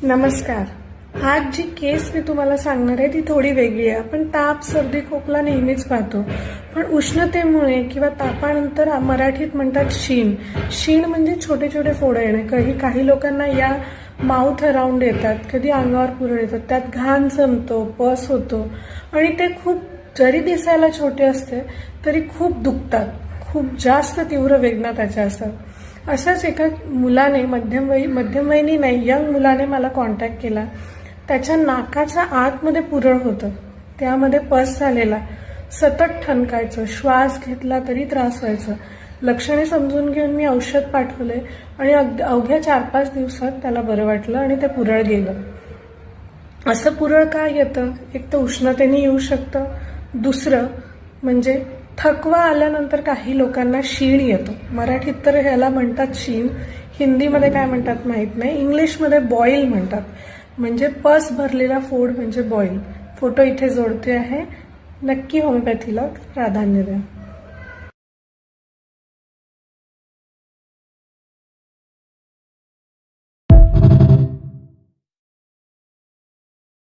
नमस्कार। आज जी केस मी तुम्हाला सांगणार आहे ती थोडी वेगळी आहे। आपण ताप, सर्दी, खोकला नेहमीच पाहतो, पण उष्णतेमुळे किंवा तापानंतर मराठीत म्हणतात शीण। शीण म्हणजे छोटे छोटे फोड येणे। काही लोकांना या माउथ अराउंड येतात, कधी अंगावर पुरळ येतात, त्यात घाण जमतो, पस होतो आणि ते खूप जरी दिसायला छोटे असते तरी खूप दुखतात, खूप जास्त तीव्र वेदना त्याच्या असतात। अशाच एका मुलाने मध्यमवयीनी नाही, यंग मुलाने मला कॉन्टॅक्ट केला। त्याच्या नाकाच्या आतमध्ये पुरळ होतं, त्यामध्ये पस झालेला, सतत ठणकायचं, श्वास घेतला तरी त्रास व्हायचा। लक्षणे समजून घेऊन मी औषध पाठवले आणि अवघ्या 4-5 दिवसात त्याला बरं वाटलं आणि ते पुरळ गेलं। असं पुरळ का येतं? एक तर उष्णतेने येऊ शकतं, दुसरं म्हणजे थकवा आल्यानंतर काही लोकांना शीण येतो। मराठीत तर ह्याला म्हणतात शीण, हिंदीमध्ये काय म्हणतात माहित नाही, इंग्लिशमध्ये बॉईल म्हणतात। म्हणजे पस भरलेला फोड म्हणजे बॉईल। फोटो इथे जोडते आहे। नक्की होमिओपॅथीला प्राधान्य द्या।